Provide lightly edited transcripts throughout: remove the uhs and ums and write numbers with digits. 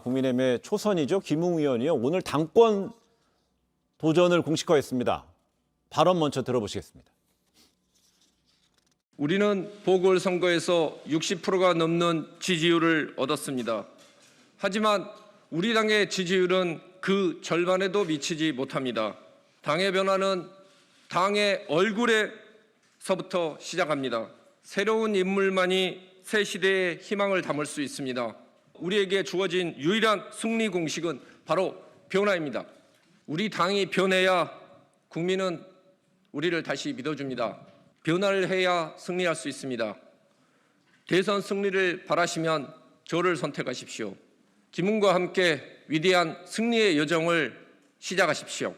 국민의힘의 초선이죠. 김웅 의원이요. 오늘 당권 도전을 공식화했습니다. 발언 먼저 들어보시겠습니다. 우리는 보궐선거에서 60%가 넘는 지지율을 얻었습니다. 하지만 우리 당의 지지율은 그 절반에도 미치지 못합니다. 당의 변화는 당의 얼굴에서부터 시작합니다. 새로운 인물만이 새 시대의 희망을 담을 수 있습니다. 우리에게 주어진 유일한 승리 공식은 바로 변화입니다. 우리 당이 변해야 국민은 우리를 다시 믿어줍니다. 변화를 해야 승리할 수 있습니다. 대선 승리를 바라시면 저를 선택하십시오. 김웅과 함께 위대한 승리의 여정을 시작하십시오.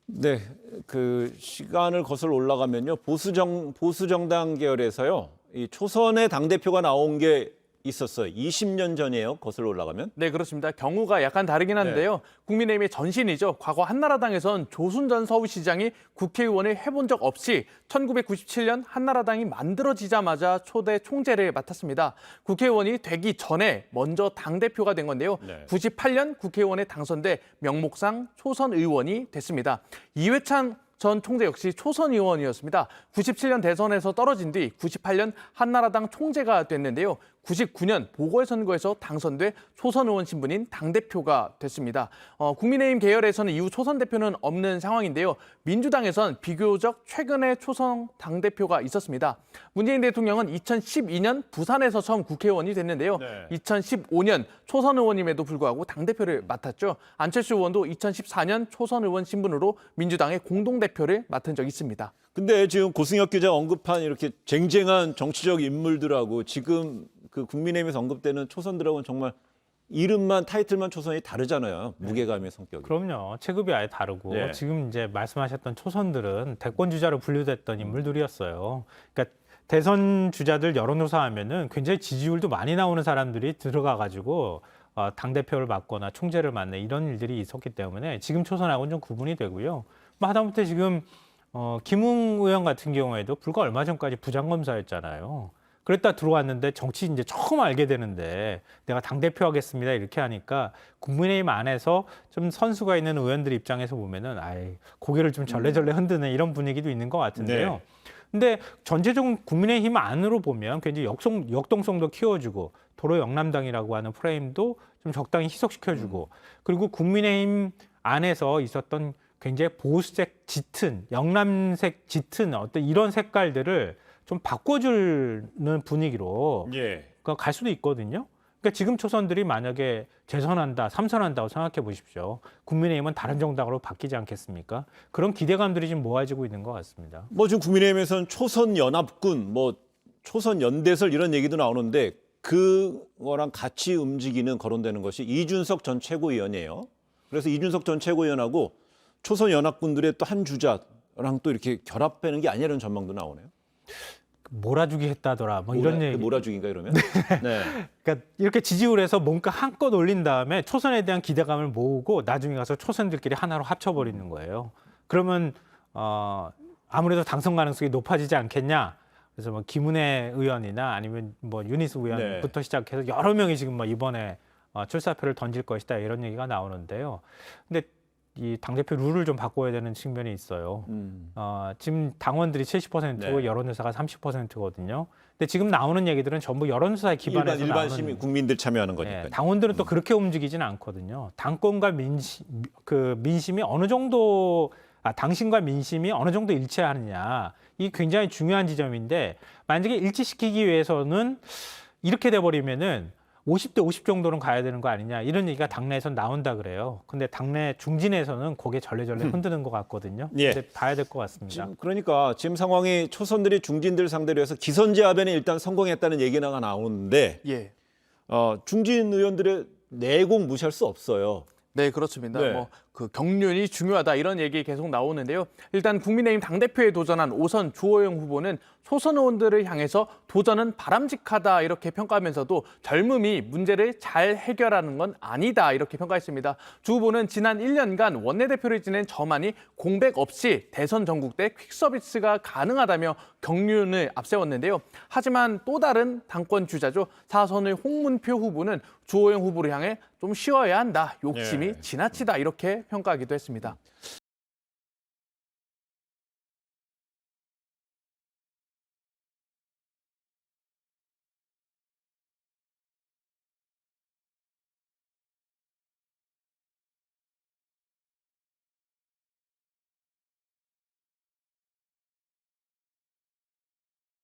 네, 그 시간을 거슬러 올라가면요. 보수정당 계열에서요. 이 초선의 당대표가 나온 게 있었어요. 20년 전이에요. 거슬러 올라가면. 네, 그렇습니다. 경우가 약간 다르긴 한데요. 국민의힘의 전신이죠. 과거 한나라당에선 조순 전 서울시장이 국회의원을 해본 적 없이 1997년 한나라당이 만들어지자마자 초대 총재를 맡았습니다. 국회의원이 되기 전에 먼저 당대표가 된 건데요. 98년 국회의원에 당선돼 명목상 초선 의원이 됐습니다. 이회창 전 총재 역시 초선 의원이었습니다. 97년 대선에서 떨어진 뒤 98년 한나라당 총재가 됐는데요. 99년 보궐선거에서 당선돼 초선 의원 신분인 당대표가 됐습니다. 국민의힘 계열에서는 이후 초선 대표는 없는 상황인데요. 민주당에선 비교적 최근에 초선 당대표가 있었습니다. 문재인 대통령은 2012년 부산에서 처음 국회의원이 됐는데요. 2015년 초선 의원임에도 불구하고 당대표를 맡았죠. 안철수 의원도 2014년 초선 의원 신분으로 민주당의 공동대표를 맡은 적이 있습니다. 근데 지금 고승혁 기자 언급한 이렇게 쟁쟁한 정치적 인물들하고 지금 그 국민의힘에서 언급되는 초선들하고는 정말 이름만 타이틀만 초선이 다르잖아요. 무게감의 성격이. 그럼요. 체급이 아예 다르고 네. 지금 이제 말씀하셨던 초선들은 대권 주자로 분류됐던 인물들이었어요. 그러니까 대선 주자들 여론조사하면은 굉장히 지지율도 많이 나오는 사람들이 들어가가지고 당대표를 맡거나 총재를 맡는 이런 일들이 있었기 때문에 지금 초선하고는 좀 구분이 되고요. 뭐 하다못해 지금 김웅 의원 같은 경우에도 불과 얼마 전까지 부장검사였잖아요. 그랬다 들어왔는데 정치 이제 처음 알게 되는데 내가 당대표 하겠습니다 이렇게 하니까 국민의힘 안에서 좀 선수가 있는 의원들 입장에서 보면은 고개를 좀 절레절레 흔드는 이런 분위기도 있는 것 같은데요. 네. 근데 전체적으로 국민의힘 안으로 보면 굉장히 역동성도 키워주고 도로 영남당이라고 하는 프레임도 좀 적당히 희석시켜주고 그리고 국민의힘 안에서 있었던 굉장히 보수색 짙은 영남색 짙은 어떤 이런 색깔들을 좀 바꿔주는 분위기로 갈 수도 있거든요. 그러니까 지금 초선들이 만약에 재선한다, 삼선한다고 생각해 보십시오. 국민의힘은 다른 정당으로 바뀌지 않겠습니까? 그런 기대감들이 지금 모아지고 있는 것 같습니다. 뭐 지금 국민의힘에서는 초선 연합군, 뭐 초선 연대설 이런 얘기도 나오는데 그거랑 같이 움직이는 거론되는 것이 이준석 전 최고위원이에요. 그래서 이준석 전 최고위원하고 초선 연합군들의 또 한 주자랑 또 이렇게 결합되는 게 아니라는 전망도 나오네요. 몰아주기 했다더라. 뭐 이런 얘기. 몰아주기인가 이러면? 네. 그러니까 이렇게 지지율에서 뭔가 한껏 올린 다음에 초선에 대한 기대감을 모으고 나중에 가서 초선들끼리 하나로 합쳐버리는 거예요. 그러면 아무래도 당선 가능성이 높아지지 않겠냐. 그래서 뭐 김은혜 의원이나 아니면 뭐 유니스 의원부터 시작해서 여러 명이 지금 뭐 이번에 출사표를 던질 것이다 이런 얘기가 나오는데요. 근데 이 당대표 룰을 좀 바꿔야 되는 측면이 있어요. 지금 당원들이 70%고 여론조사가 30%거든요. 근데 지금 나오는 얘기들은 전부 여론조사에 기반해서 일반 나오는 시민 국민들 참여하는 거니까요. 당원들은 또 그렇게 움직이지는 않거든요. 당권과 민심이 어느 정도 당신과 민심이 어느 정도 일치하느냐 이 굉장히 중요한 지점인데 만약에 일치시키기 위해서는 이렇게 돼버리면은 50대 50 정도는 가야 되는 거 아니냐 이런 얘기가 당내에선 나온다 그래요. 근데 당내 중진에서는 고개 절레절레 흔드는 것 같거든요. 근데 봐야 될 것 같습니다. 그러니까 지금 상황이 초선들이 중진들 상대로 해서 기선제압에는 일단 성공했다는 얘기가 나오는데 중진 의원들의 내공 무시할 수 없어요. 네, 그렇습니다. 네. 뭐 그 경륜이 중요하다 이런 얘기 계속 나오는데요. 일단 국민의힘 당대표에 도전한 오선 주호영 후보는 초선 의원들을 향해서 도전은 바람직하다 이렇게 평가하면서도 젊음이 문제를 잘 해결하는 건 아니다 이렇게 평가했습니다. 주 후보는 지난 1년간 원내대표를 지낸 저만이 공백 없이 대선 전국 때 퀵서비스가 가능하다며 경륜을 앞세웠는데요. 하지만 또 다른 당권 주자죠. 4선의 홍문표 후보는 주호영 후보를 향해 좀 쉬어야 한다. 욕심이 지나치다 이렇게 평가하기도 했습니다.